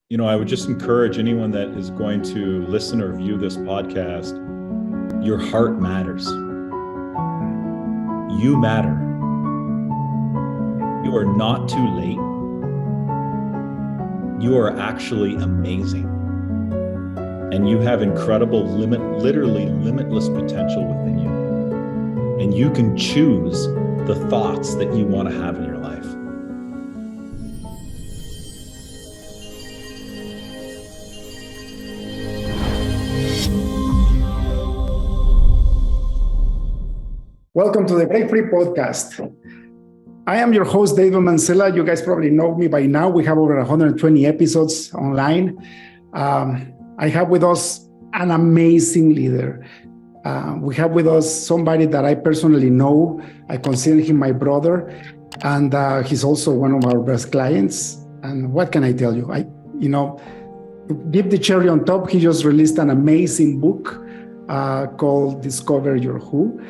I would just encourage anyone that is going to listen or view this podcast, your heart matters. You matter. You are not too late. You are actually amazing. And you have incredible, literally limitless potential within you. And you can choose the thoughts that you want to have in your life. Welcome to the Break Free Podcast. I am your host, David Mancilla. You guys probably know me by now. We have over 120 episodes online. I have with us an amazing leader. We have with us somebody that I personally know. I consider him my brother, and he's also one of our best clients. And what can I tell you? To give the cherry on top, he just released an amazing book called Discover Your Who.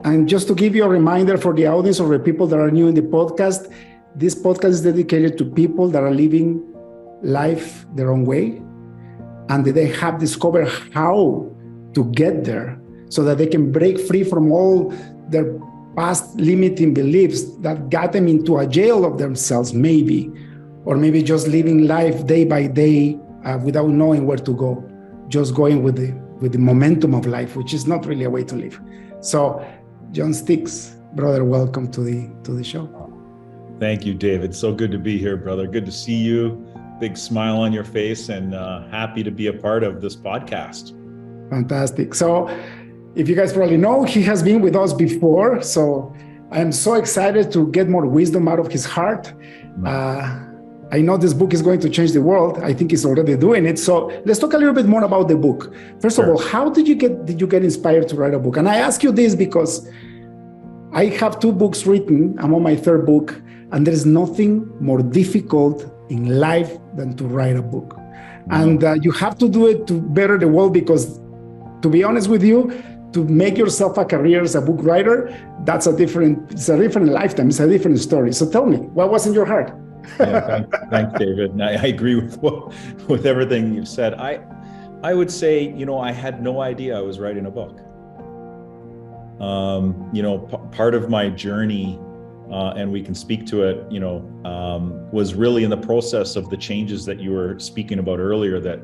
And just to give you a reminder for the audience or the people that are new in the podcast, this podcast is dedicated to people that are living life their own way, and that they have discovered how to get there so that they can break free from all their past limiting beliefs that got them into a jail of themselves, maybe, or maybe just living life day by day without knowing where to go, just going with the momentum of life, which is not really a way to live. So, John Stix, brother, welcome to the show. Thank you, David. So good to be here, brother. Good to see you. Big smile on your face, and happy to be a part of this podcast. Fantastic. So if you guys probably know, he has been with us before. So I am so excited to get more wisdom out of his heart. I know this book is going to change the world. I think he's already doing it. So let's talk a little bit more about the book. First of all, how did you get inspired to write a book? And I ask you this because I have 2 books written. I'm on my 3rd book, and there is nothing more difficult in life than to write a book. And you have to do it to better the world, because to be honest with you, to make yourself a career as a book writer, it's a different lifetime. It's a different story. So tell me, what was in your heart? Yeah, thanks, David. And I agree with everything you've said. I would say, I had no idea I was writing a book. Part of my journey, and we can speak to it, was really in the process of the changes that you were speaking about earlier that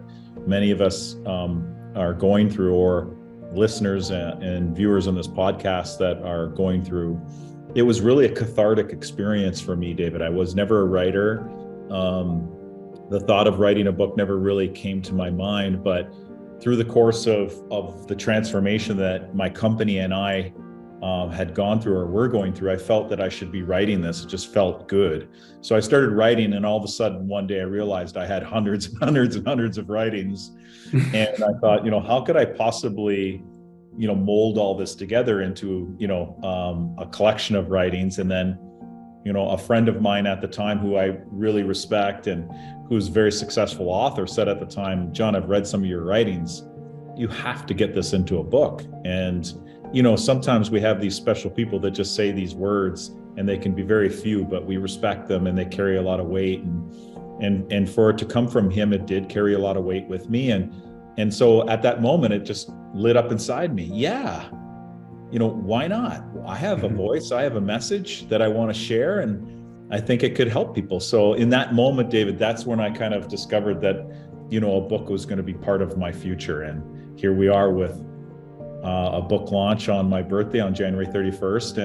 many of us are going through, or listeners and viewers on this podcast that are going through. It was really a cathartic experience for me, David. I was never a writer. The thought of writing a book never really came to my mind, but through the course of the transformation that my company and I had gone through, or were going through, I felt that I should be writing this. It just felt good. So I started writing, and all of a sudden one day I realized I had hundreds and hundreds and hundreds of writings. And I thought, how could I possibly mold all this together into, a collection of writings. And then, a friend of mine at the time who I really respect and who's a very successful author said at the time, John, I've read some of your writings. You have to get this into a book. And, sometimes we have these special people that just say these words, and they can be very few, but we respect them and they carry a lot of weight. And for it to come from him, it did carry a lot of weight with me. And so at that moment, it just lit up inside me. Yeah, why not? I have a voice, I have a message that I want to share, and I think it could help people. So in that moment, David, that's when I kind of discovered that, a book was going to be part of my future. And here we are with a book launch on my birthday on January 31st,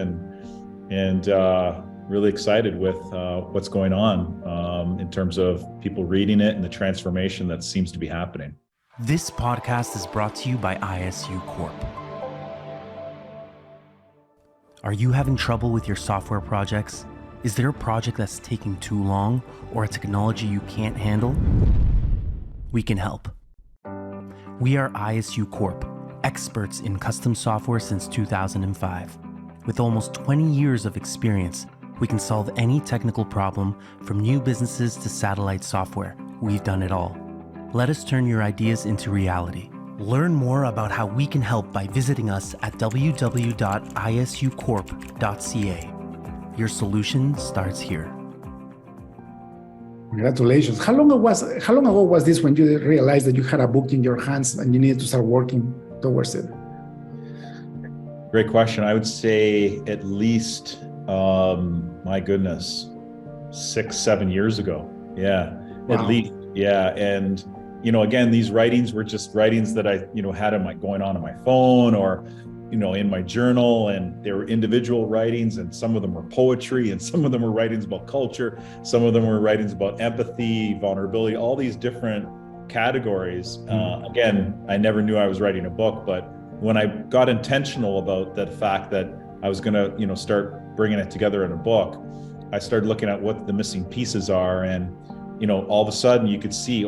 and really excited with what's going on in terms of people reading it and the transformation that seems to be happening. This podcast is brought to you by ISU Corp. Are you having trouble with your software projects? Is there a project that's taking too long, or a technology you can't handle? We can help. We are ISU Corp, experts in custom software since 2005. With almost 20 years of experience, we can solve any technical problem, from new businesses to satellite software. We've done it all. Let us turn your ideas into reality. Learn more about how we can help by visiting us at www.isucorp.ca. Your solution starts here. Congratulations. How long ago was this when you realized that you had a book in your hands and you needed to start working towards it? Great question. I would say at least, my goodness, 6-7 years ago. Yeah, wow. At least. Yeah. And, again, these writings were just writings that I, had going on my phone or, in my journal, and they were individual writings, and some of them were poetry, and some of them were writings about culture. Some of them were writings about empathy, vulnerability, all these different categories. Again, I never knew I was writing a book, but when I got intentional about the fact that I was going to, start bringing it together in a book, I started looking at what the missing pieces are. And, all of a sudden you could see,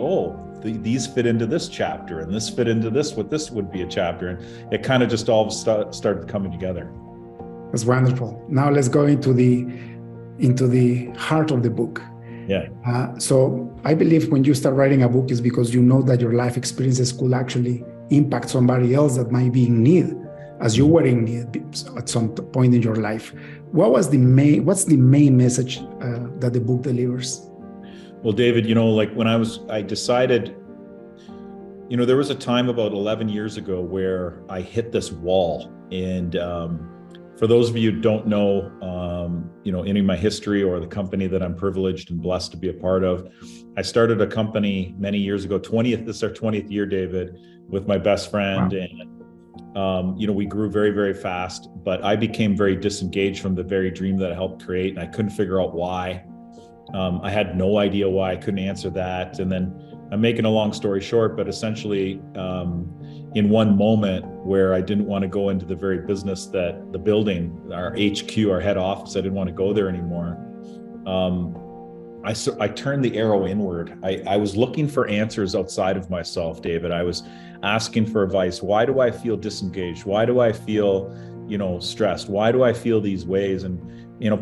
these fit into this chapter, and this fit into this, what this would be a chapter. And it kind of just all started coming together. That's wonderful. Now let's go into the heart of the book. Yeah. So I believe when you start writing a book is because you know that your life experiences could actually impact somebody else that might be in need, as you were in need at some point in your life. What's the main message that the book delivers? Well, David, when I decided, there was a time about 11 years ago where I hit this wall. And for those of you who don't know, any of my history or the company that I'm privileged and blessed to be a part of, I started a company many years ago, this is our 20th year, David, with my best friend. Wow. And, we grew very, very fast, but I became very disengaged from the very dream that I helped create. And I couldn't figure out why. I had no idea why. I couldn't answer that. And then I'm making a long story short, but essentially in one moment where I didn't want to go into the very business that the building, our HQ, our head office, I didn't want to go there anymore. I turned the arrow inward. I was looking for answers outside of myself, David. I was asking for advice. Why do I feel disengaged? Why do I feel, stressed? Why do I feel these ways? And,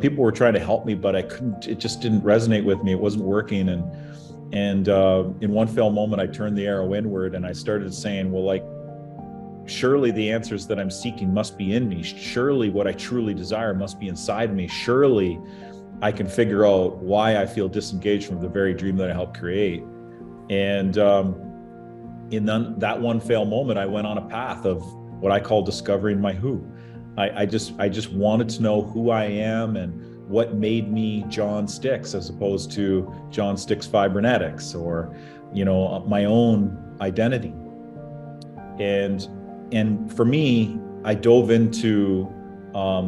people were trying to help me, but I couldn't, it just didn't resonate with me. It wasn't working. And in one fell moment, I turned the arrow inward and I started saying, well, surely the answers that I'm seeking must be in me. Surely what I truly desire must be inside me. Surely I can figure out why I feel disengaged from the very dream that I helped create. And in that one fail moment, I went on a path of what I call discovering my who. I just wanted to know who I am and what made me John Stix as opposed to John Stix Fibernetics or, my own identity. And for me, I dove into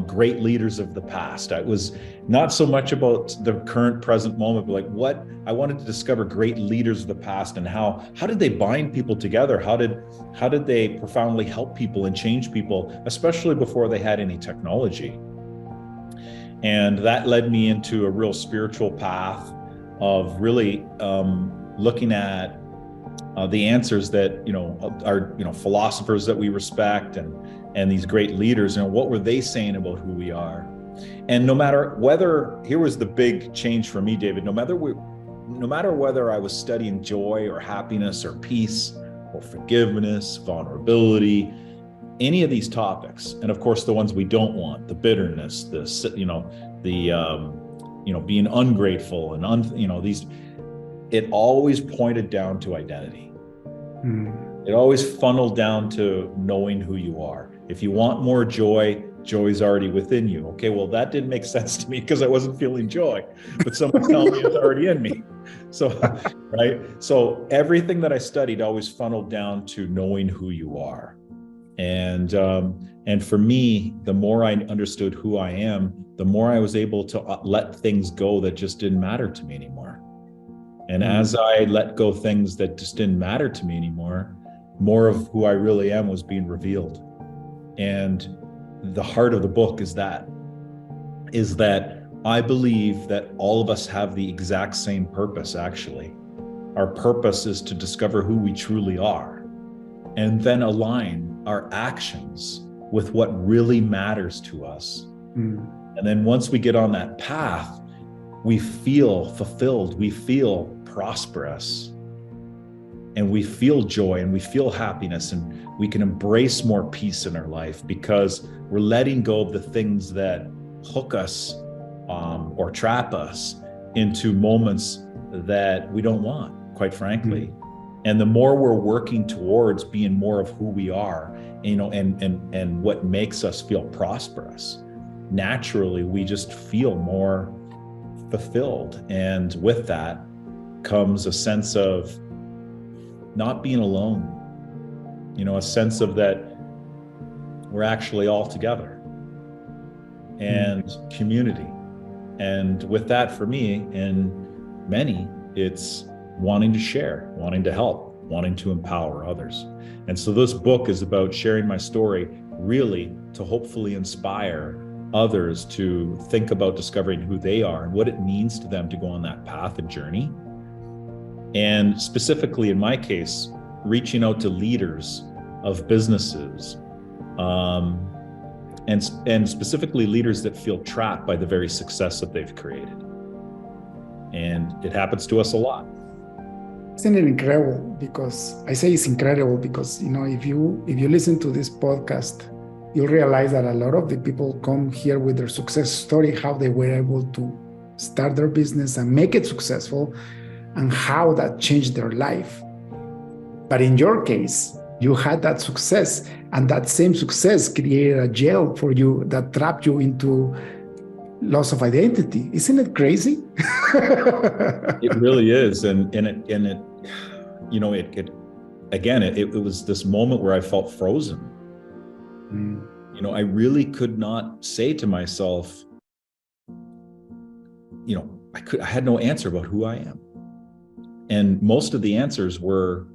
great leaders of the past. I was not so much about the current present moment, but what I wanted to discover great leaders of the past and how did they bind people together? How did they profoundly help people and change people, especially before they had any technology? And that led me into a real spiritual path of really looking at the answers that, our, philosophers that we respect and these great leaders, what were they saying about who we are? And no matter whether, here was the big change for me, David, no matter whether I was studying joy or happiness or peace or forgiveness, vulnerability, any of these topics, and of course the ones we don't want, the bitterness, being ungrateful and these, it always pointed down to identity. It always funneled down to knowing who you are. If you want more joy, joy's already within you. Okay, well, that didn't make sense to me because I wasn't feeling joy, but someone's telling me it's already in me. So, right? So everything that I studied always funneled down to knowing who you are. And for me, the more I understood who I am, the more I was able to let things go that just didn't matter to me anymore. And as I let go things that just didn't matter to me anymore, more of who I really am was being revealed. And the heart of the book is that I believe that all of us have the exact same purpose, actually. Our purpose is to discover who we truly are and then align our actions with what really matters to us. And then once we get on that path, we feel fulfilled, we feel prosperous, and we feel joy and we feel happiness, and we can embrace more peace in our life because we're letting go of the things that hook us or trap us into moments that we don't want, quite frankly. And the more we're working towards being more of who we are, and what makes us feel prosperous, naturally we just feel more fulfilled. And with that comes a sense of not being alone, a sense of that we're actually all together, and community. And with that, for me and many, it's wanting to share, wanting to help, wanting to empower others. And so this book is about sharing my story, really to hopefully inspire others to think about discovering who they are and what it means to them to go on that path and journey. And specifically in my case, reaching out to leaders of businesses, and specifically leaders that feel trapped by the very success that they've created. And it happens to us a lot. Isn't it incredible? Because I say it's incredible because, if you listen to this podcast, you'll realize that a lot of the people come here with their success story, how they were able to start their business and make it successful, and how that changed their life. But in your case, you had that success, and that same success created a jail for you that trapped you into loss of identity. Isn't it crazy? It really is. And it was this moment where I felt frozen. I really could not say to myself, I had no answer about who I am. And most of the answers were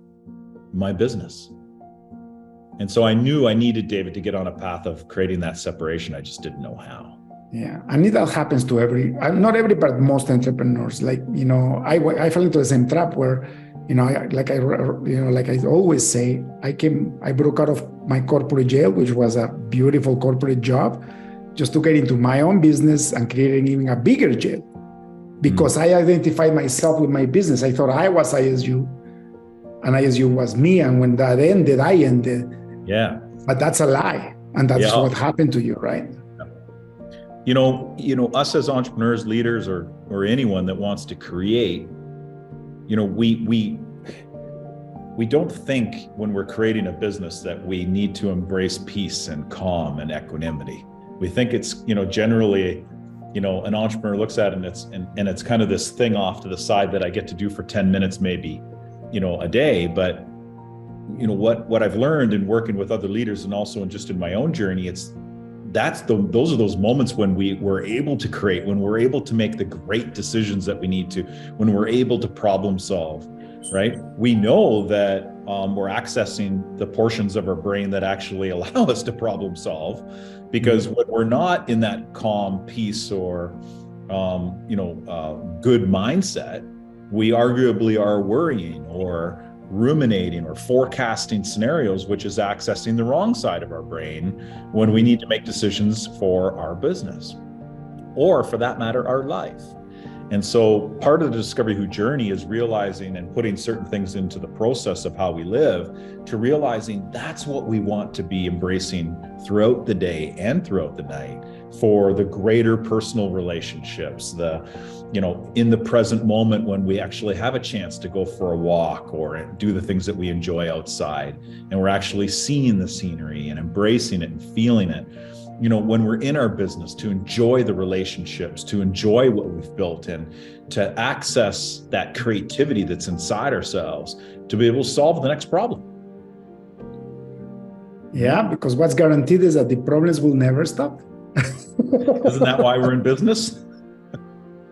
my business. And so I knew I needed David to get on a path of creating that separation. I just didn't know how. Yeah, and that happens to not every, but most entrepreneurs. I fell into the same trap where, like I always say, I broke out of my corporate jail, which was a beautiful corporate job, just to get into my own business and creating even a bigger jail, because I identified myself with my business. I thought I was ISU, and ISU was me, and when that ended, I ended. Yeah, but that's a lie, and that's what happened to you, right? Us as entrepreneurs, leaders, or anyone that wants to create, we don't think when we're creating a business that we need to embrace peace and calm and equanimity. We think it's, generally, an entrepreneur looks at it and it's kind of this thing off to the side that I get to do for 10 minutes, maybe, a day. But, what I've learned in working with other leaders and also just in my own journey, those are those moments when we're able to create, when we're able to make the great decisions that we need to, when we're able to problem solve, right? We know that we're accessing the portions of our brain that actually allow us to problem solve, because when we're not in that calm, peace, or good mindset, we arguably are worrying or ruminating or forecasting scenarios, which is accessing the wrong side of our brain when we need to make decisions for our business, or for that matter, our life. And so part of the Discover Who journey is realizing and putting certain things into the process of how we live, to realizing that's what we want to be embracing throughout the day and throughout the night for the greater personal relationships, in the present moment when we actually have a chance to go for a walk or do the things that we enjoy outside, and we're actually seeing the scenery and embracing it and feeling it. When we're in our business, to enjoy the relationships, to enjoy what we've built, and to access that creativity that's inside ourselves to be able to solve the next problem. Yeah, because what's guaranteed is that the problems will never stop. Isn't that why we're in business?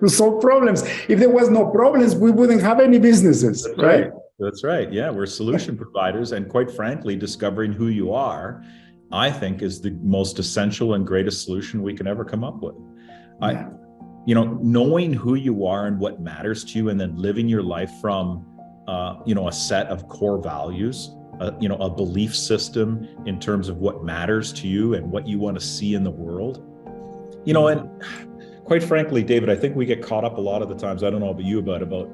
To solve problems. If there was no problems, we wouldn't have any businesses. That's right. That's right. Yeah, we're solution providers. And quite frankly, discovering who you are, I think, is the most essential and greatest solution we can ever come up with. Yeah. Knowing who you are and what matters to you, and then living your life from, a set of core values, a belief system in terms of what matters to you and what you want to see in the world. And quite frankly, David, I think we get caught up a lot of the times, I don't know about you, about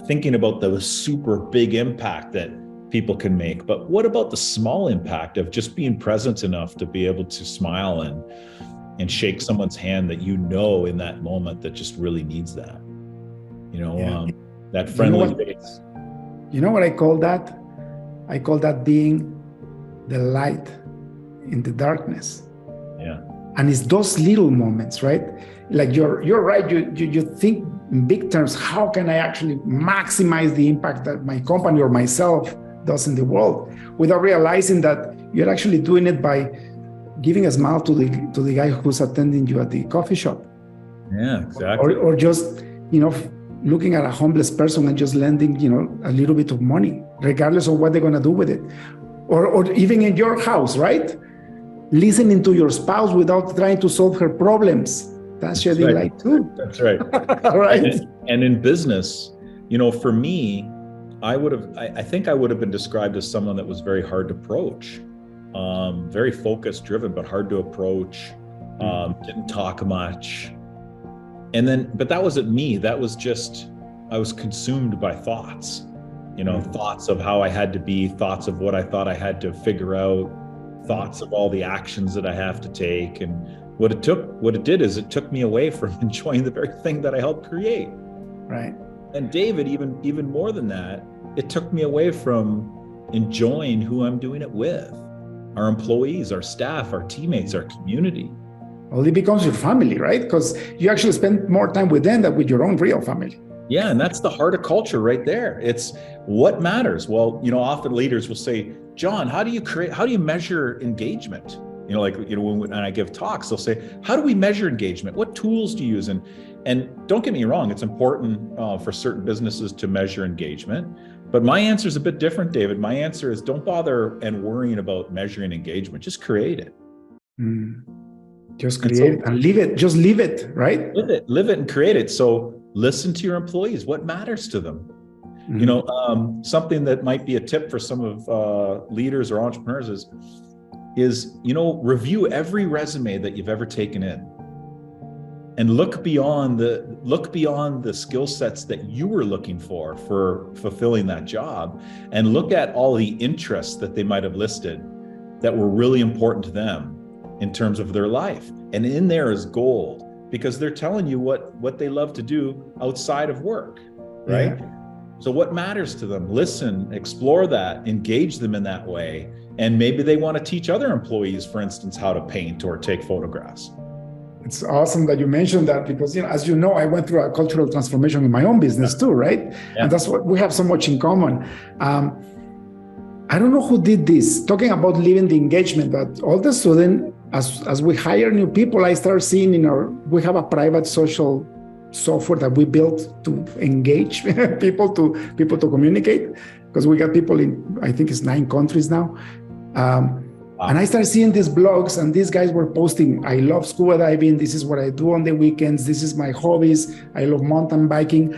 thinking about the super big impact that people can make. But what about the small impact of just being present enough to be able to smile and shake someone's hand that in that moment that just really needs that? that friendly face. You know what I call that? I call that being the light in the darkness. Yeah. And it's those little moments, right? Like you're right. You think in big terms. How can I actually maximize the impact that my company or myself does in the world, without realizing that you're actually doing it by giving a smile to the guy who's attending you at the coffee shop. Yeah, exactly. Or just, looking at a homeless person and just lending, a little bit of money, regardless of what they're going to do with it. Or even in your house, right? Listening to your spouse without trying to solve her problems. That's shedding light too. That's right. Right. And in business, for me, I think I would have been described as someone that was very hard to approach, very focus driven, but hard to approach, didn't talk much. But that wasn't me. That was just, I was consumed by thoughts, thoughts of how I had to be, thoughts of what I thought I had to figure out, thoughts of all the actions that I have to take. And what it did is it took me away from enjoying the very thing that I helped create. Right. And David, even more than that, it took me away from enjoying who I'm doing it with, our employees, our staff, our teammates, our community. Well, it becomes your family, right? Because you actually spend more time with them than with your own real family. Yeah, and that's the heart of culture right there. It's what matters. Well, often leaders will say, John, how do you measure engagement? When I give talks, they'll say, how do we measure engagement? What tools do you use? And don't get me wrong, it's important for certain businesses to measure engagement. But my answer is a bit different, David. My answer is don't bother and worrying about measuring engagement. Just create it. Just create it and live it. Just live it, right? Live it and create it. So listen to your employees. What matters to them? Something that might be a tip for some of leaders or entrepreneurs is review every resume that you've ever taken in, and look beyond the skill sets that you were looking for fulfilling that job, and look at all the interests that they might have listed that were really important to them in terms of their life. And in there is gold, because they're telling you what they love to do outside of work, right? Yeah. So what matters to them? Listen, explore that, engage them in that way. And maybe they want to teach other employees, for instance, how to paint or take photographs. It's awesome that you mentioned that, because, as you know, I went through a cultural transformation in my own business too, right? Yeah. And that's what we have so much in common. I don't know who did this, talking about living the engagement, but all of a sudden, as we hire new people, I start seeing we have a private social software that we built to engage people to communicate, because we got people in, I think it's 9 countries now. And I started seeing these blogs, and these guys were posting, I love scuba diving, this is what I do on the weekends, this is my hobbies, I love mountain biking.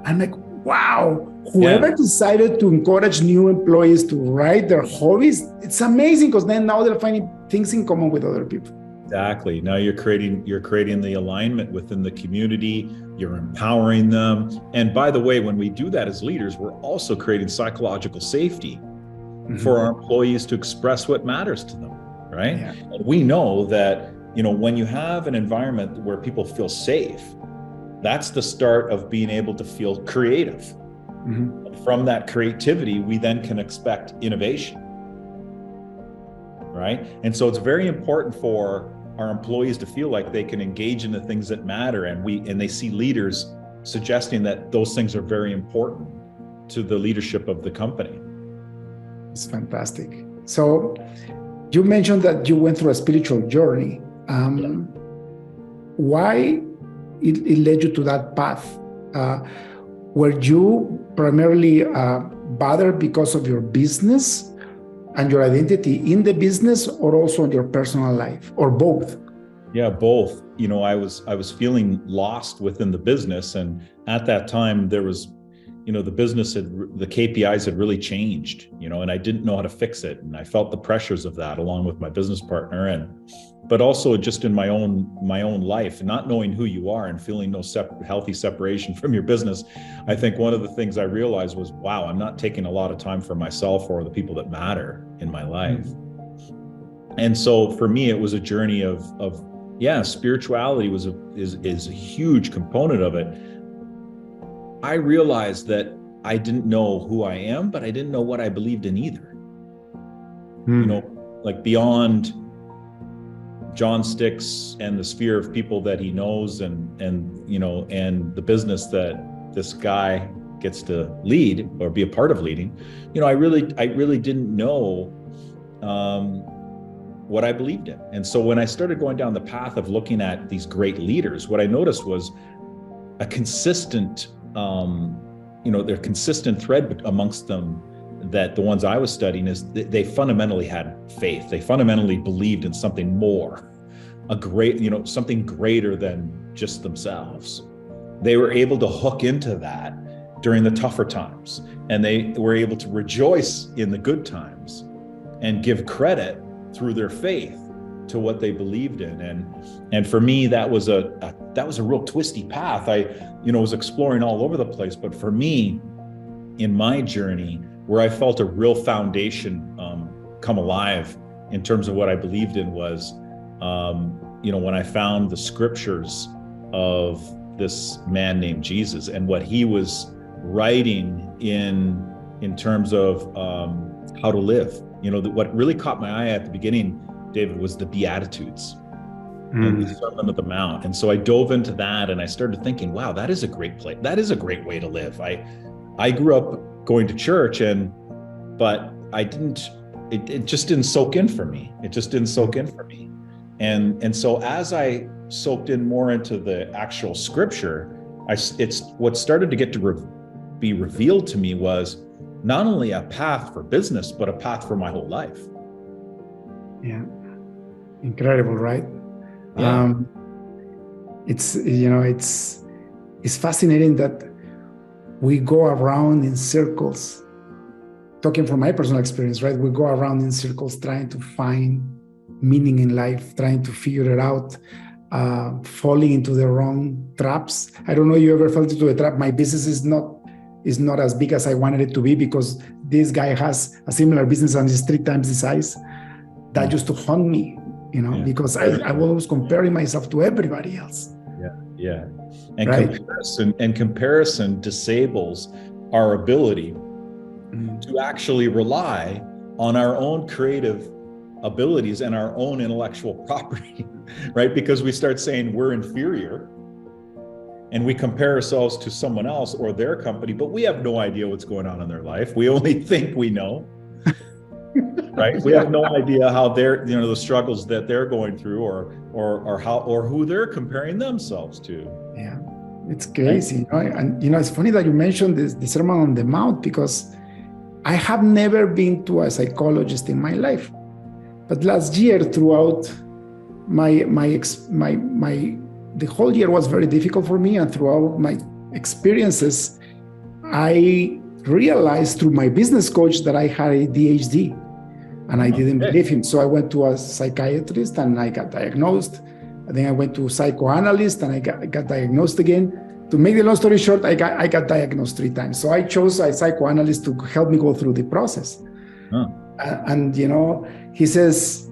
I'm like, wow, whoever decided to encourage new employees to write their hobbies, it's amazing, because now they're finding things in common with other people. Exactly. Now you're creating the alignment within the community, you're empowering them. And by the way, when we do that as leaders, we're also creating psychological safety for our employees to express what matters to them, right? Yeah. And we know that, when you have an environment where people feel safe, that's the start of being able to feel creative. From that creativity, we then can expect innovation, right? And so it's very important for our employees to feel like they can engage in the things that matter, and they see leaders suggesting that those things are very important to the leadership of the company. It's fantastic. So you mentioned that you went through a spiritual journey. Why it led you to that path? Were you primarily bothered because of your business and your identity in the business, or also in your personal life, or both? Yeah, both. I was feeling lost within the business, and at that time there was, the business the KPIs had really changed, and I didn't know how to fix it, and I felt the pressures of that along with my business partner, but also just in my own life, not knowing who you are and feeling no healthy separation from your business. I think one of the things I realized was, wow, I'm not taking a lot of time for myself or the people that matter in my life. And so for me, it was a journey of spirituality is a huge component of it. I realized that I didn't know who I am, but I didn't know what I believed in either. You know, like beyond John Stix and the sphere of people that he knows and you know, and the business that this guy gets to lead or be a part of leading, you know, I really didn't know what I believed in. And so when I started going down the path of looking at these great leaders, what I noticed was a consistent, you know, their consistent thread amongst them, that the ones I was studying, is they fundamentally had faith. They fundamentally believed in something more, a great, you know, something greater than just themselves. They were able to hook into that during the tougher times, and they were able to rejoice in the good times and give credit through their faith to what they believed in. And for me, that was a real twisty path. I, you know, was exploring all over the place, but for me, in my journey, where I felt a real foundation come alive in terms of what I believed in was, you know, when I found the scriptures of this man named Jesus and what he was writing in terms of how to live. You know, what really caught my eye at the beginning, David, was the Beatitudes and the Sermon on the Mount. And so I dove into that and I started thinking, wow, that is a great place. That is a great way to live. I grew up going to church, but it just didn't soak in for me. It just didn't soak in for me. And so as I soaked in more into the actual scripture, it's what started to get to be revealed to me was not only a path for business, but a path for my whole life. Yeah. Incredible, right? Yeah. It's, you know, it's fascinating that we go around in circles. Talking from my personal experience, right? We go around in circles trying to find meaning in life, trying to figure it out, falling into the wrong traps. I don't know if you ever fell into a trap. My business is not as big as I wanted it to be because this guy has a similar business and is 3 times the size. That used to haunt me, you know, because I was comparing myself to everybody else. Yeah. And right? comparison disables our ability to actually rely on our own creative abilities and our own intellectual property, right? Because we start saying we're inferior and we compare ourselves to someone else or their company, but we have no idea what's going on in their life. We only think we know, right? We have no idea how they're, you know, the struggles that they're going through or who they're comparing themselves to. Yeah, it's crazy. Right? You know? And, you know, it's funny that you mentioned the Sermon on the Mount because I have never been to a psychologist in my life. But last year, throughout the whole year was very difficult for me, and throughout my experiences, I realized through my business coach that I had ADHD, and I didn't believe him. So I went to a psychiatrist and I got diagnosed. And then I went to a psychoanalyst and I got diagnosed again. To make the long story short, I got diagnosed 3 times. So I chose a psychoanalyst to help me go through the process. And, you know, he says,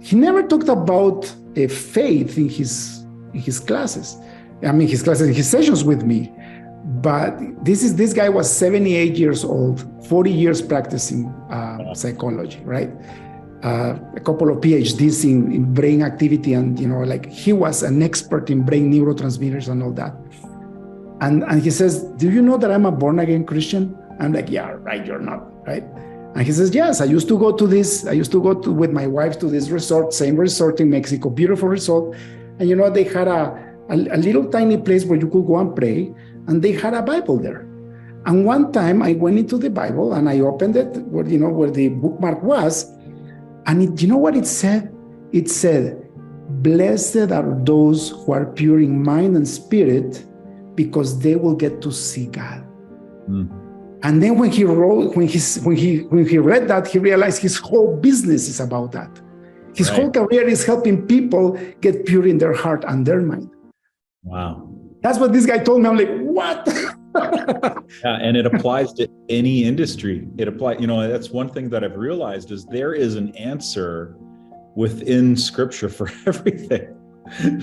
he never talked about a faith in his classes. I mean, his sessions with me. But this guy was 78 years old, 40 years practicing psychology, right? A couple of PhDs in brain activity, and, you know, like he was an expert in brain neurotransmitters and all that. And he says, do you know that I'm a born again Christian? I'm like, yeah, right, you're not, right? And he says, yes, I used to go with my wife to this resort, same resort in Mexico, beautiful resort. And, you know, they had a little tiny place where you could go and pray, and they had a Bible there. And one time I went into the Bible and I opened it where, you know, where the bookmark was. And you know what it said? It said, blessed are those who are pure in mind and spirit, because they will get to see God. And then when he read that, he realized his whole business is about that. His whole career is helping people get pure in their heart and their mind. Wow. That's what this guy told me. I'm like, what? Yeah, and it applies to any industry. It applies, you know, that's one thing that I've realized is there is an answer within scripture for everything,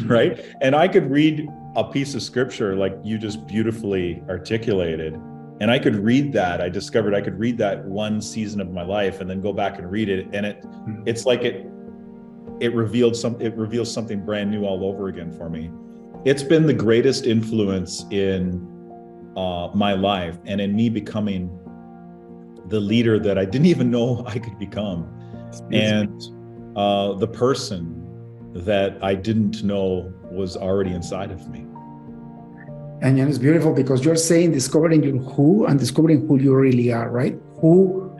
right? And I could read a piece of scripture like you just beautifully articulated. And I could read that. I discovered I could read that one season of my life and then go back and read it. And it's like it reveals something brand new all over again for me. It's been the greatest influence in my life and in me becoming the leader that I didn't even know I could become. And the person that I didn't know was already inside of me. And it's beautiful because you're saying discovering your who and discovering who you really are, right? Who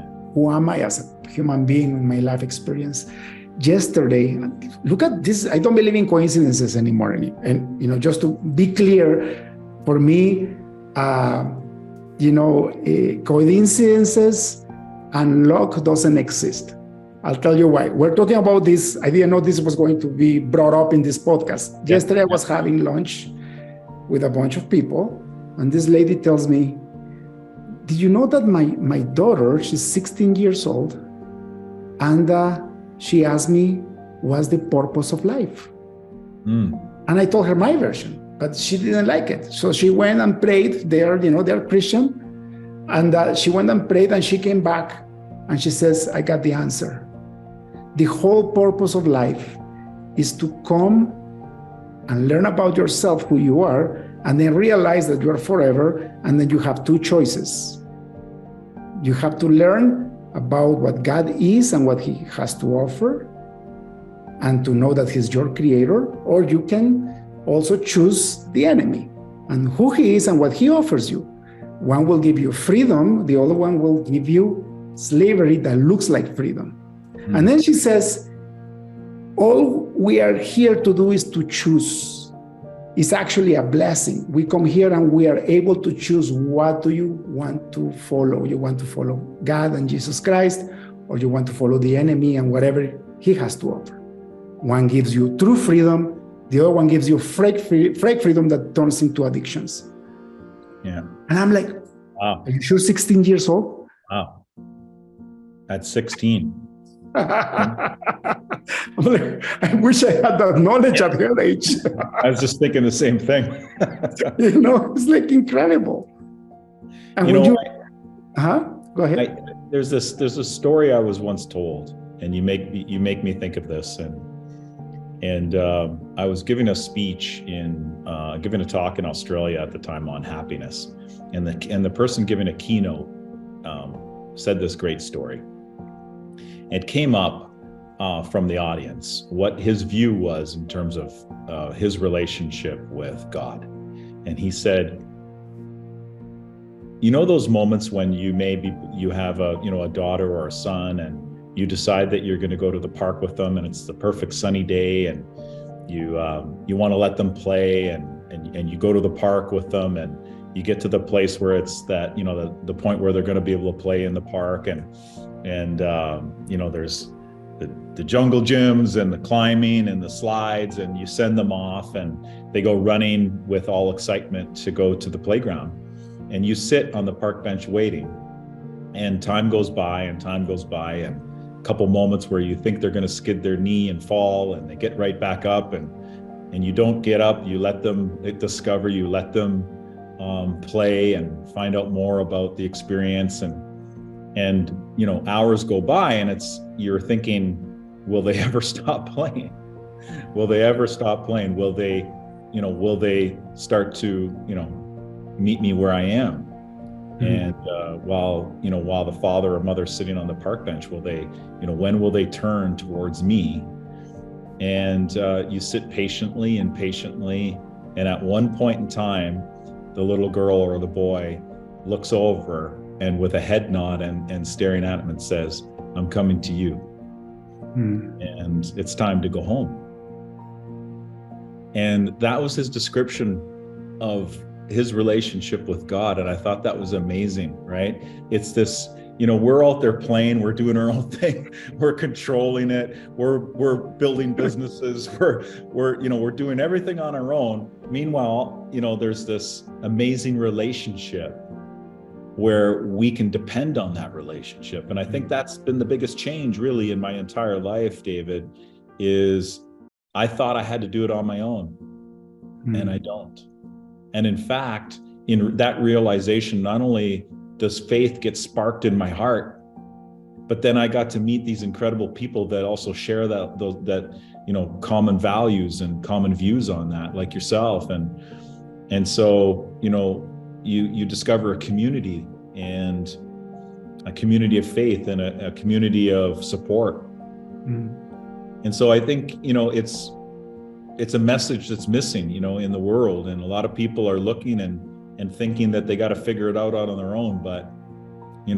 am I as a human being in my life experience? Yesterday, look at this. I don't believe in coincidences anymore. And just to be clear, for me, coincidences and luck doesn't exist. I'll tell you why. We're talking about this. I didn't know this was going to be brought up in this podcast. Yesterday, I was having lunch with a bunch of people, and this lady tells me, did you know that my daughter, she's 16 years old, and she asked me, what's the purpose of life? And I told her my version, but she didn't like it. So she went and prayed. They're Christian. And she went and prayed, and she came back, and she says, I got the answer. The whole purpose of life is to come and learn about yourself, who you are, and then realize that you are forever. And then you have two choices. You have to learn about what God is and what He has to offer, and to know that He's your creator, or you can also choose the enemy and who he is and what he offers you. One will give you freedom, the other one will give you slavery that looks like freedom. And then she says, all we are here to do is to choose. It's actually a blessing. We come here and we are able to choose, what do you want to follow? You want to follow God and Jesus Christ, or you want to follow the enemy and whatever he has to offer. One gives you true freedom, the other one gives you fake freedom that turns into addictions. Yeah. And I'm like, wow. Are you sure 16 years old? Wow. At 16. I wish I had that knowledge at her age. I was just thinking the same thing. It's like incredible. And go ahead. There's a story I was once told, and you make me think of this. And I was giving a speech giving a talk in Australia at the time on happiness, and the person giving a keynote said this great story. It came up from the audience what his view was in terms of his relationship with God. And he said, those moments when you have a daughter or a son, and you decide that you're going to go to the park with them, and it's the perfect sunny day, and you want to let them play, and you go to the park with them, and you get to the place where it's that, the point where they're going to be able to play in the park, and there's the jungle gyms and the climbing and the slides, and you send them off and they go running with all excitement to go to the playground, and you sit on the park bench waiting, and time goes by and a couple moments where you think they're going to skid their knee and fall, and they get right back up, and you don't get up. You let them discover, you let them play and find out more about the experience, and hours go by, and you're thinking, will they ever stop playing? Will they ever stop playing? Will they start to meet me where I am? And while the father or mother is sitting on the park bench, when will they turn towards me? And you sit patiently, and at one point in time, the little girl or the boy looks over, and with a head nod and staring at him, and says, I'm coming to you. And it's time to go home. And that was his description of his relationship with God. And I thought that was amazing, right? It's this, we're out there playing, we're doing our own thing, we're controlling it, we're building businesses, we're doing everything on our own. Meanwhile, there's this amazing relationship where we can depend on that relationship. And I think that's been the biggest change really in my entire life, David, is I thought I had to do it on my own. and I don't. And in fact, in that realization, not only does faith get sparked in my heart, but then I got to meet these incredible people that also share that common values and common views on that, like yourself. And so, you discover a community, and a community of faith, and a community of support. And so I think, it's a message that's missing, in the world. And a lot of people are looking and thinking that they got to figure it out on their own. But,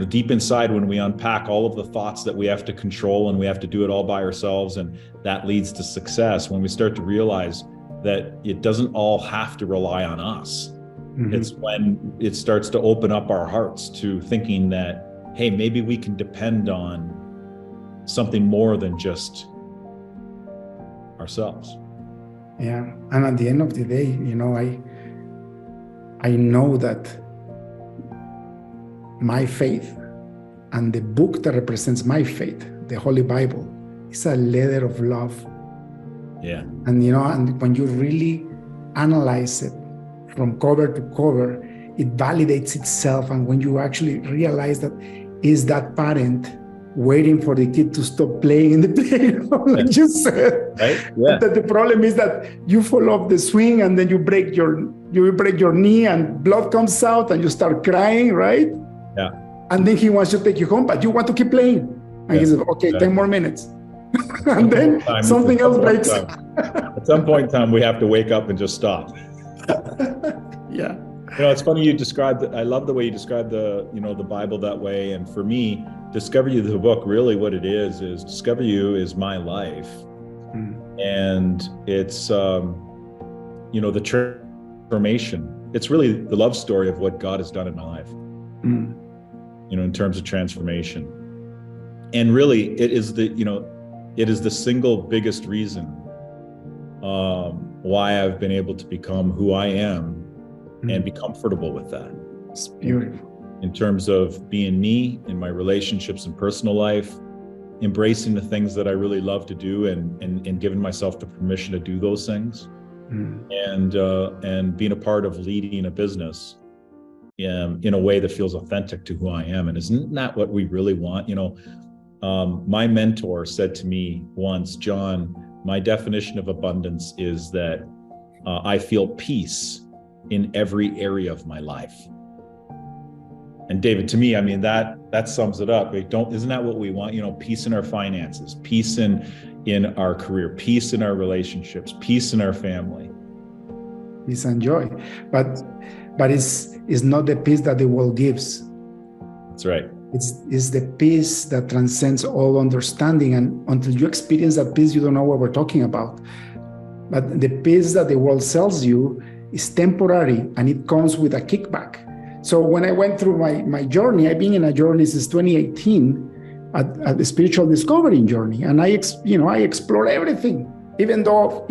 deep inside, when we unpack all of the thoughts that we have to control and we have to do it all by ourselves, and that leads to success, when we start to realize that it doesn't all have to rely on us. It's when it starts to open up our hearts to thinking that, hey, maybe we can depend on something more than just ourselves. Yeah. And at the end of the day, I know that my faith and the book that represents my faith, the Holy Bible, is a letter of love. Yeah. And, and when you really analyze it from cover to cover, it validates itself. And when you actually realize that is that parent waiting for the kid to stop playing in the playground, like you said. Right? Yeah. That the problem is that you fall off the swing and then you break your knee and blood comes out and you start crying, right? Yeah. And then he wants to take you home, but you want to keep playing. And he says, okay, 10 more minutes. And then something else breaks. At some point in time, we have to wake up and just stop. Yeah. It's funny you described, I love the way you described the Bible that way. And for me, Discover You, the book, really what it is Discover You is my life. And it's, the transformation. It's really the love story of what God has done in my life, in terms of transformation. And really it is the single biggest reason why I've been able to become who I am and be comfortable with that. It's beautiful. In terms of being me in my relationships and personal life, embracing the things that I really love to do, and giving myself the permission to do those things, and being a part of leading a business in a way that feels authentic to who I am. And isn't that what we really want? My mentor said to me once, John, my definition of abundance is that I feel peace in every area of my life. And David, to me, I mean, that sums it up. Isn't that what we want? Peace in our finances, peace in our career, peace in our relationships, peace in our family. Peace and joy. But it's not the peace that the world gives. That's right. It's the peace that transcends all understanding. And until you experience that peace, you don't know what we're talking about. But the peace that the world sells you is temporary, and it comes with a kickback. So when I went through my journey, I've been in a journey since 2018, a spiritual discovery journey. And I explored everything. Even though,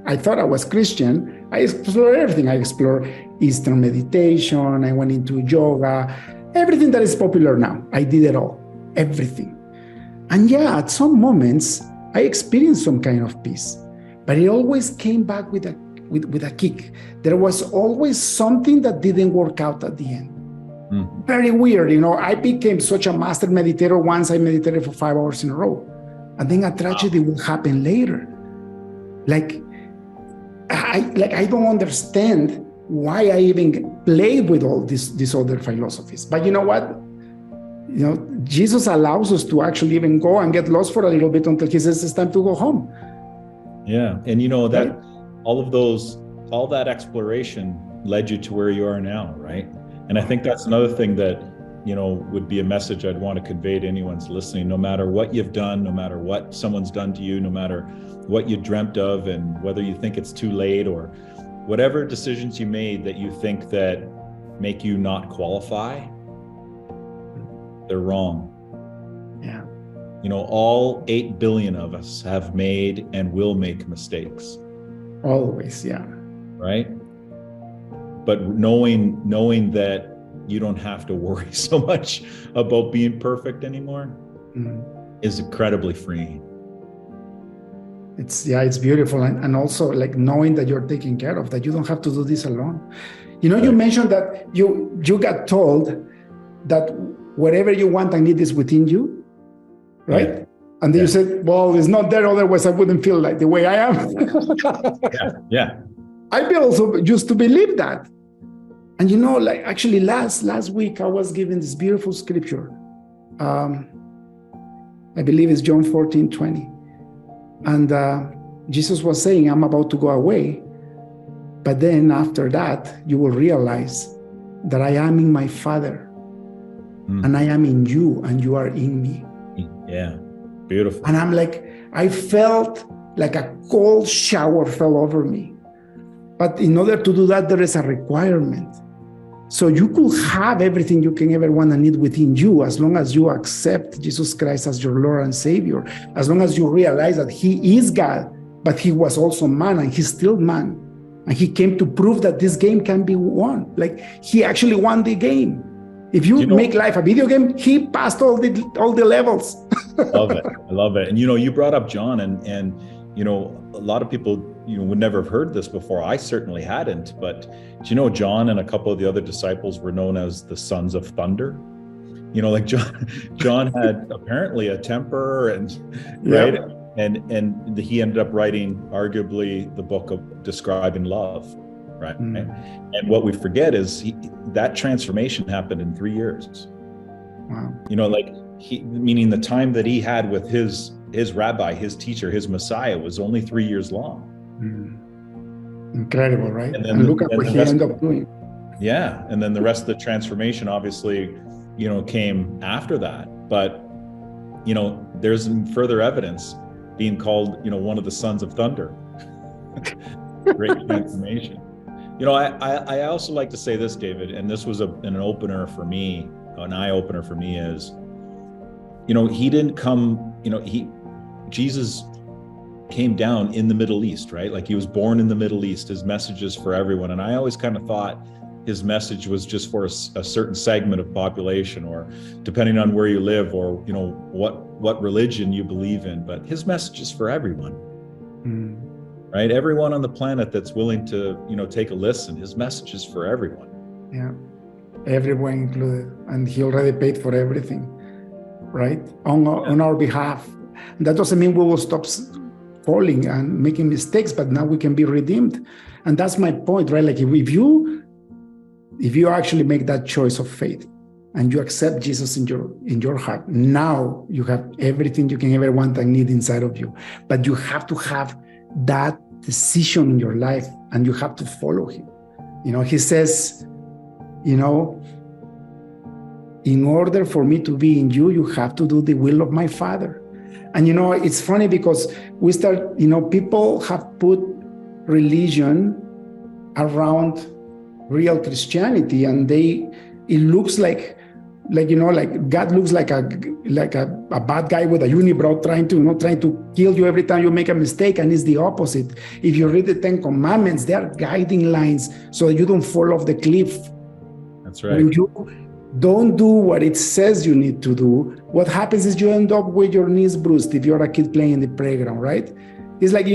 I thought I was Christian, I explored everything. I explored Eastern meditation, I went into yoga, everything that is popular now. I did it all, everything. And yeah, at some moments, I experienced some kind of peace, but it always came back with a kick. There was always something that didn't work out at the end. Very weird. I became such a master meditator once. I meditated for 5 hours in a row. And then a tragedy will happen later. I don't understand why I even played with all these other philosophies. But you know what? Jesus allows us to actually even go and get lost for a little bit until he says it's time to go home. Yeah. And that right? all that exploration led you to where you are now, right? And I think that's another thing that, would be a message I'd want to convey to anyone's listening. No matter what you've done, no matter what someone's done to you, no matter what you dreamt of, and whether you think it's too late, or whatever decisions you made that you think that make you not qualify, they're wrong. Yeah. All 8 billion of us have made and will make mistakes. Always, yeah. Right? But knowing that you don't have to worry so much about being perfect anymore is incredibly freeing. it's beautiful. And also like knowing that you're taken care of, that you don't have to do this alone. You Right. mentioned that you got told that whatever you want and need is within you, right? Yeah. And then you said, well, it's not there, otherwise I wouldn't feel like the way I am. Yeah. I also used to believe that. And like actually last week I was given this beautiful scripture. I believe it's John 14:20. And Jesus was saying, I'm about to go away. But then after that, you will realize that I am in my Father, and I am in you, and you are in me. Yeah, beautiful. And I'm like, I felt like a cold shower fell over me. But in order to do that, there is a requirement. So you could have everything you can ever want and need within you, as long as you accept Jesus Christ as your Lord and Savior, as long as you realize that He is God, but He was also man, and He's still man. And He came to prove that this game can be won. Like He actually won the game. If you make life a video game, He passed all the levels. Love it. I love it. And you brought up John, and a lot of people would never have heard this before. I certainly hadn't. But John and a couple of the other disciples were known as the sons of thunder. Like John had apparently a temper, and right. And he ended up writing arguably the book of describing love, right? And what we forget is that transformation happened in 3 years. Wow. Meaning the time that he had with his rabbi, his teacher, his Messiah was only 3 years long. Incredible, right? And look at what he ended up doing. Yeah, and then the rest of the transformation obviously, came after that. But, there's further evidence being called, one of the sons of thunder. Great transformation. I also like to say this, David, and this was an opener for me, an eye opener for me is, he didn't come, Jesus came down in the Middle East, right? Like he was born in the Middle East. His message is for everyone. And I always kind of thought his message was just for a certain segment of population, or depending on where you live, or what religion you believe in. But his message is for everyone, right? Everyone on the planet that's willing to take a listen. His message is for everyone. Yeah, everyone included, and he already paid for everything, right? On our behalf. That doesn't mean we will stop falling and making mistakes, but now we can be redeemed. And that's my point, right? Like if you actually make that choice of faith and you accept Jesus in your heart, now you have everything you can ever want and need inside of you. But you have to have that decision in your life, and you have to follow Him. He says, in order for me to be in you, you have to do the will of my Father. And it's funny because we start, people have put religion around real Christianity, and it looks like God looks like a bad guy with a unibrow trying to kill you every time you make a mistake. And it's the opposite. If you read the 10 Commandments, they are guiding lines so that you don't fall off the cliff. That's right. When you don't do what it says you need to do, what happens is you end up with your knees bruised if you're a kid playing in the playground, right? It's like,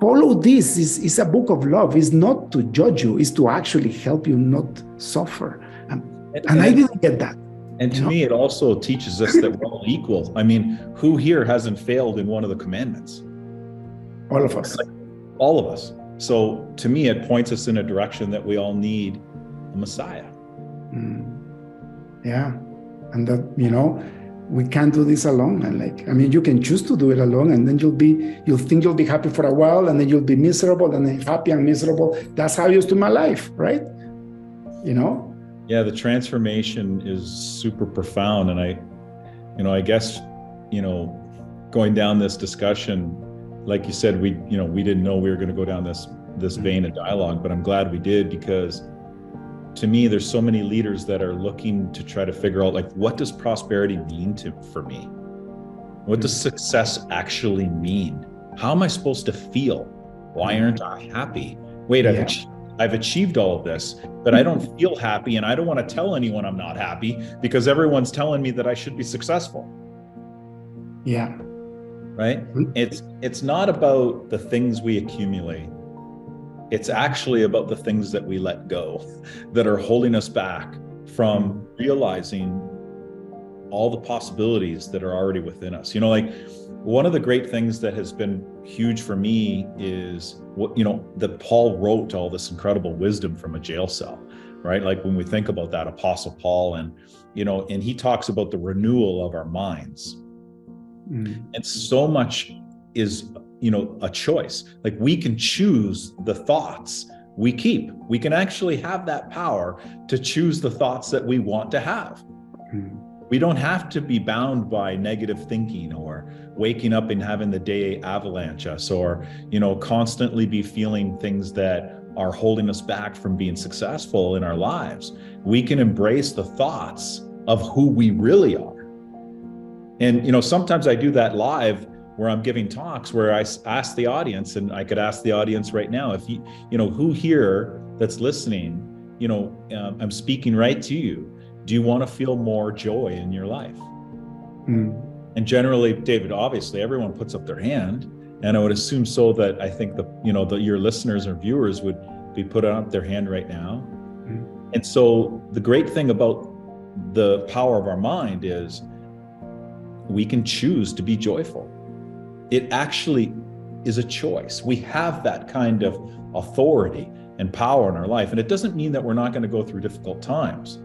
follow this. It's a book of love. It's not to judge you. It's to actually help you not suffer. And I didn't get that. And to me, it also teaches us that we're all equal. I mean, who here hasn't failed in one of the commandments? All of us. All of us. So to me, it points us in a direction that we all need a Messiah. Yeah. And that, we can't do this alone. And you can choose to do it alone, and then you'll think you'll be happy for a while, and then you'll be miserable, and then happy and miserable. That's how I used to my life, right? Yeah, the transformation is super profound. And I guess, going down this discussion, like you said, we didn't know we were going to go down this vein of dialogue, but I'm glad we did, because to me, there's so many leaders that are looking to try to figure out, like, what does prosperity mean for me? What does success actually mean? How am I supposed to feel? Why aren't I happy? Wait, I've achieved all of this, but I don't feel happy, and I don't want to tell anyone I'm not happy because everyone's telling me that I should be successful. Yeah. right? It's not about the things we accumulate. It's actually about the things that we let go that are holding us back from realizing all the possibilities that are already within us. You know, like one of the great things that has been huge for me is what, you know, that Paul wrote all this incredible wisdom from a jail cell, right? Like when we think about that, Apostle Paul, and, you know, and he talks about the renewal of our minds. And so much is, you know, a choice. Like we can choose the thoughts we keep. We can actually have that power to choose the thoughts that we want to have. We don't have to be bound by negative thinking or waking up and having the day avalanche us, or, you know, constantly be feeling things that are holding us back from being successful in our lives. We can embrace the thoughts of who we really are. And, you know, sometimes I do that live where I'm giving talks where I ask the audience, and I could ask the audience right now, if you know, who here that's listening, you know, I'm speaking right to you. Do you want to feel more joy in your life? And generally, David, obviously everyone puts up their hand, and I would assume so that I think your listeners or viewers would be putting up their hand right now. And so the great thing about the power of our mind is we can choose to be joyful. It actually is a choice. We have that kind of authority and power in our life. And it doesn't mean that we're not going to go through difficult times.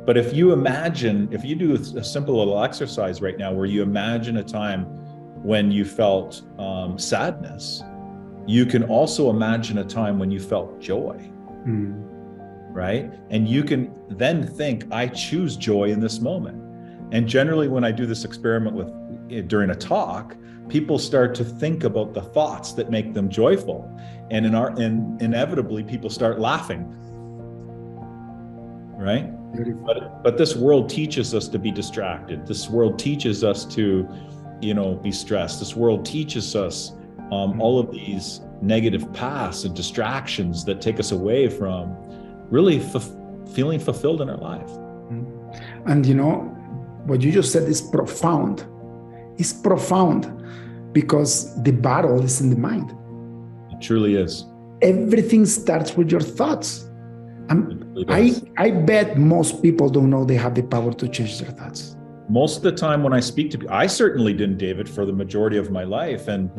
But if you do a simple little exercise right now where you imagine a time when you felt sadness, you can also imagine a time when you felt joy, right? And you can then think, I choose joy in this moment. And generally when I do this experiment during a talk, people start to think about the thoughts that make them joyful. And inevitably people start laughing, right? But this world teaches us to be distracted. This world teaches us to, you know, be stressed. This world teaches us all of these negative paths and distractions that take us away from really feeling fulfilled in our life. And you know, what you just said is profound. It's profound because the battle is in the mind. It truly is. Everything starts with your thoughts. I bet most people don't know they have the power to change their thoughts. Most of the time when I speak to people, I certainly didn't, David, for the majority of my life. And,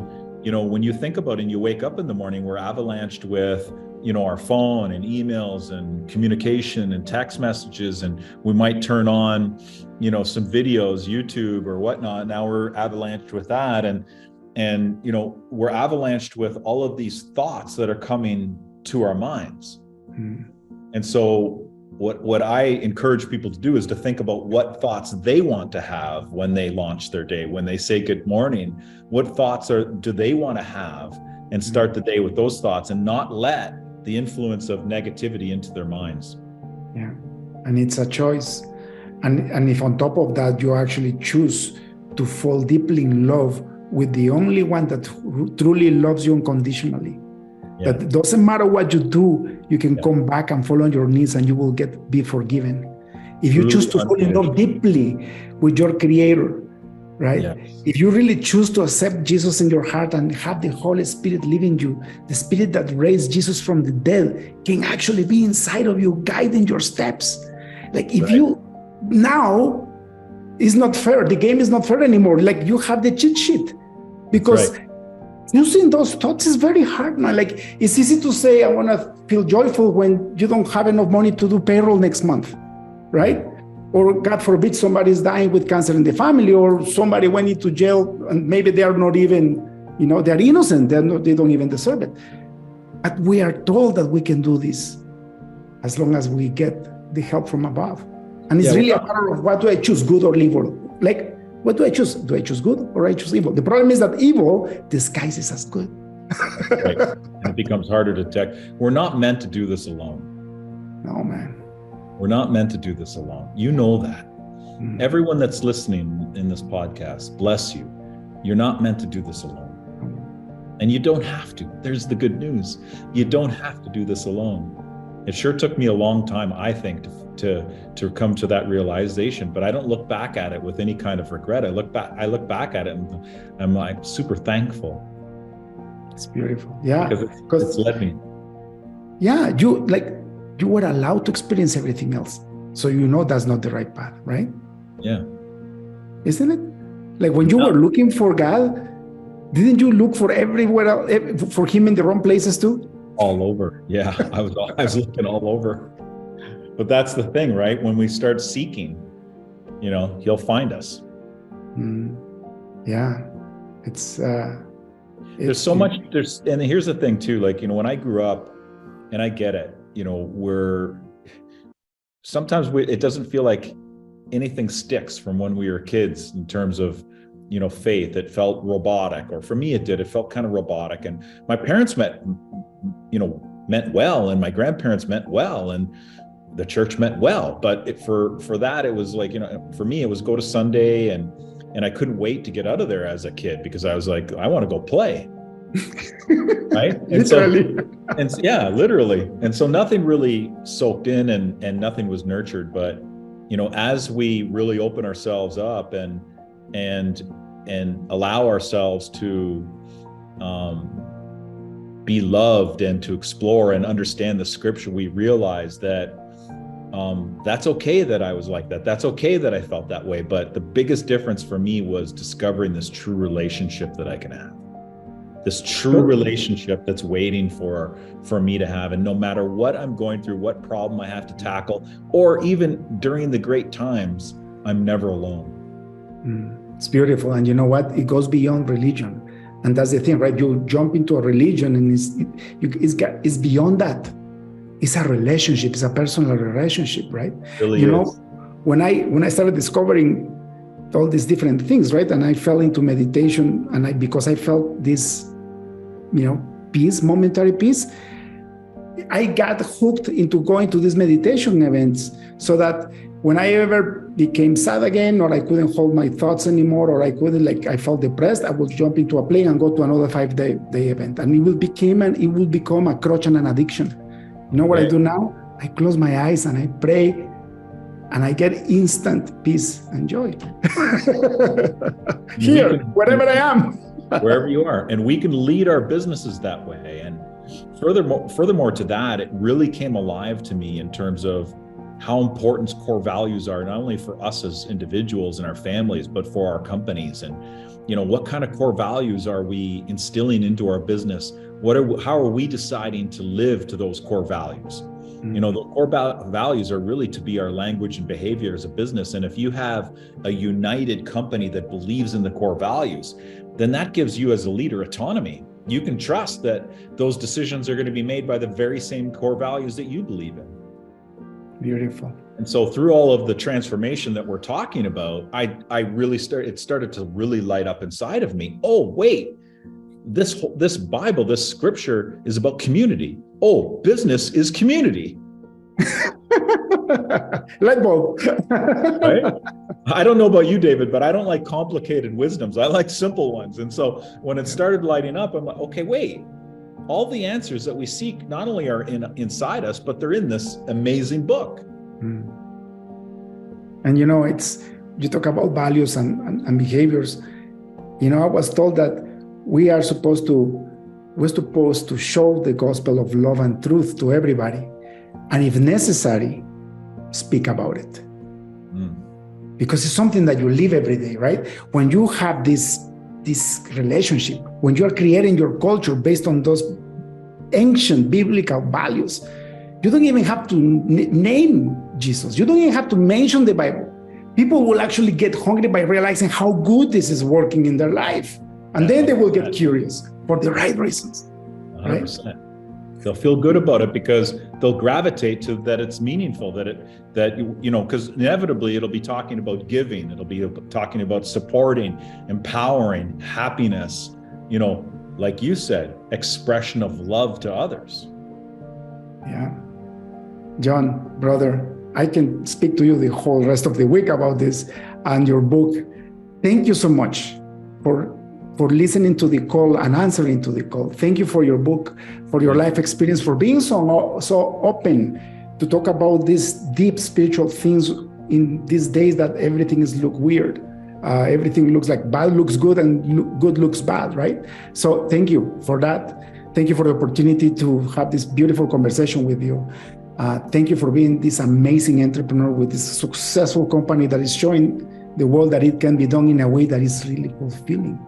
you know, when you think about it and you wake up in the morning, we're avalanched with, you know, our phone and emails and communication and text messages, and we might turn on, you know, some videos, YouTube or whatnot. Now we're avalanched with that. And, you know, we're avalanched with all of these thoughts that are coming to our minds. And so what I encourage people to do is to think about what thoughts they want to have when they launch their day, when they say good morning. What thoughts do they want to have, and start the day with those thoughts, and not let the influence of negativity into their minds. Yeah, and it's a choice. And if on top of that, you actually choose to fall deeply in love with the only one that truly loves you unconditionally. Yeah. That doesn't matter what you do, you can come back and fall on your knees and you will be forgiven. If you choose to fall in love deeply with your Creator, right? Yeah. If you really choose to accept Jesus in your heart and have the Holy Spirit living you, the Spirit that raised Jesus from the dead can actually be inside of you, guiding your steps. Like if you now, it's not fair. The game is not fair anymore. Like you have the cheat sheet, because using those thoughts is very hard now. Like it's easy to say, I want to feel joyful when you don't have enough money to do payroll next month, right? Or God forbid, somebody's dying with cancer in the family, or somebody went into jail and maybe they are not even, you know, they're innocent. They don't even deserve it. But we are told that we can do this as long as we get the help from above. And it's really a matter of, what do I choose, good or evil? Like, what do I choose? Do I choose good or I choose evil? The problem is that evil disguises as good. Right. And it becomes harder to detect. We're not meant to do this alone. No, man. We're not meant to do this alone. You know that. Everyone that's listening in this podcast, bless you. You're not meant to do this alone. And you don't have to. There's the good news. You don't have to do this alone. It sure took me a long time, I think, to come to that realization. But I don't look back at it with any kind of regret. I look back at it and I'm like super thankful. It's beautiful. Yeah. Because it's led me. Yeah. You were allowed to experience everything else. So that's not the right path, right? Yeah. Isn't it? Like when you were looking for God, didn't you look for everywhere else, for him in the wrong places too? All over. Yeah. I was looking all over. But that's the thing, right? When we start seeking, he'll find us. Yeah. There's so much, and here's the thing too, like, when I grew up, and I get it, sometimes it doesn't feel like anything sticks from when we were kids in terms of, faith. It felt robotic, or for me it did. It felt kind of robotic. And my parents meant well, and my grandparents meant well, and the church meant well. But for that, it was like, for me, it was go to Sunday, and I couldn't wait to get out of there as a kid, because I was like, I want to go play. Right? Literally. Yeah, literally. And so nothing really soaked in, and nothing was nurtured. But, as we really open ourselves up and allow ourselves to be loved and to explore and understand the scripture, we realize that that's okay that I was like that. That's okay that I felt that way. But the biggest difference for me was discovering this true relationship that I can have. This true relationship that's waiting for me to have. And no matter what I'm going through, what problem I have to tackle, or even during the great times, I'm never alone. It's beautiful. And you know what? It goes beyond religion. And that's the thing, right? You jump into a religion and it's beyond that. It's a relationship. It's a personal relationship, right? It really is. When I started discovering all these different things, right? And I fell into meditation, and because I felt this, peace, momentary peace, I got hooked into going to these meditation events, so that when I ever became sad again, or I couldn't hold my thoughts anymore, or I felt depressed, I would jump into a plane and go to another 5-day event. And it will become a crutch and an addiction. You know what I do now? I close my eyes and I pray, and I get instant peace and joy. Here, wherever I am. Wherever you are. And we can lead our businesses that way. And furthermore to that, it really came alive to me in terms of how important core values are, not only for us as individuals and our families, but for our companies. And, what kind of core values are we instilling into our business? How are we deciding to live to those core values? The core values are really to be our language and behavior as a business. And if you have a united company that believes in the core values, then that gives you as a leader autonomy. You can trust that those decisions are going to be made by the very same core values that you believe in. Beautiful. And so through all of the transformation that we're talking about, it started to really light up inside of me. Oh, wait, this Bible, this scripture is about community. Oh, business is community. Light bulb. Right? I don't know about you, David, but I don't like complicated wisdoms. I like simple ones. And so when it started lighting up, I'm like, okay, wait, all the answers that we seek not only are inside us, but they're in this amazing book. And you talk about values and behaviors. I was told that we're supposed to show the gospel of love and truth to everybody, and if necessary, speak about it. Because it's something that you live every day, right? When you have this relationship, when you are creating your culture based on those ancient biblical values, you don't even have to name Jesus. You don't even have to mention the Bible. People will actually get hungry by realizing how good this is working in their life. And then they will get curious for the right reasons. 100%. Right? They'll feel good about it because they'll gravitate to that it's meaningful, because inevitably it'll be talking about giving. It'll be talking about supporting, empowering, happiness, like you said, expression of love to others. Yeah. John, brother, I can speak to you the whole rest of the week about this and your book. Thank you so much for listening to the call and answering to the call. Thank you for your book, for your life experience, for being so open to talk about these deep spiritual things in these days that everything is look weird. Everything looks like bad looks good and good looks bad, right? So thank you for that. Thank you for the opportunity to have this beautiful conversation with you. Thank you for being this amazing entrepreneur with this successful company that is showing the world that it can be done in a way that is really fulfilling.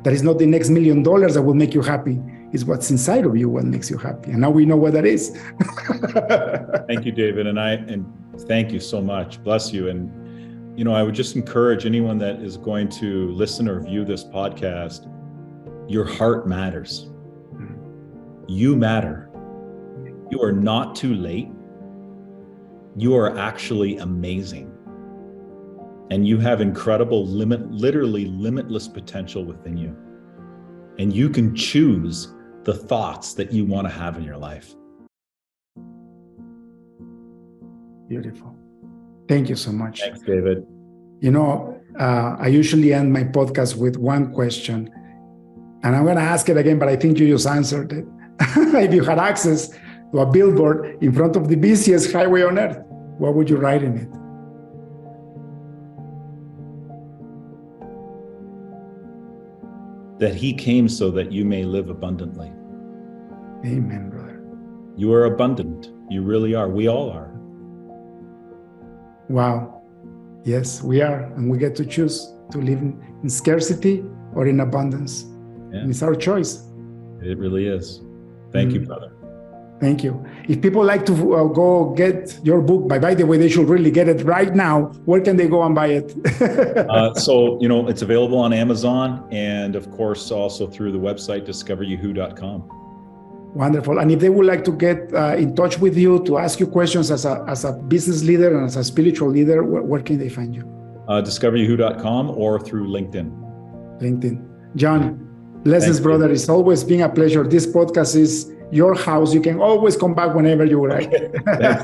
That is not the next $1 million that will make you happy. It's what's inside of you what makes you happy. And now we know what that is. Thank you, David. And thank you so much. Bless you. And, I would just encourage anyone that is going to listen or view this podcast, your heart matters. You matter. You are not too late. You are actually amazing. And you have incredible literally limitless potential within you. And you can choose the thoughts that you want to have in your life. Beautiful. Thank you so much. Thanks, David. I usually end my podcast with one question. And I'm going to ask it again, but I think you just answered it. If you had access to a billboard in front of the busiest highway on earth, what would you write in it? That he came so that you may live abundantly. Amen, brother. You are abundant. You really are. We all are. Wow. Yes, we are. And we get to choose to live in scarcity or in abundance. Yeah. And it's our choice. It really is. Thank you, brother. Thank you. If people like to go get your book, by the way, they should really get it right now. Where can they go and buy it? So, it's available on Amazon and, of course, also through the website, discoveryahoo.com. Wonderful. And if they would like to get in touch with you to ask you questions as a business leader and as a spiritual leader, where can they find you? Discoveryahoo.com or through LinkedIn. LinkedIn. John, blessings, brother. It's always been a pleasure. This podcast is your house. You can always come back whenever you would like.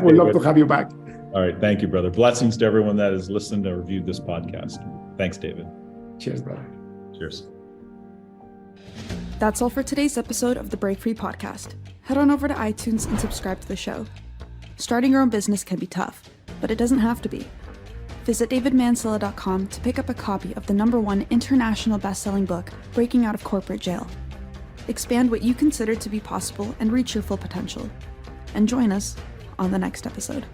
We'd love to have you back. All right. Thank you, brother. Blessings to everyone that has listened or reviewed this podcast. Thanks, David. Cheers, brother. Cheers. That's all for today's episode of the Break Free Podcast. Head on over to iTunes and subscribe to the show. Starting your own business can be tough, but it doesn't have to be. Visit davidmancilla.com to pick up a copy of the #1 international best-selling book, Breaking Out of Corporate Jail. Expand what you consider to be possible and reach your full potential. And join us on the next episode.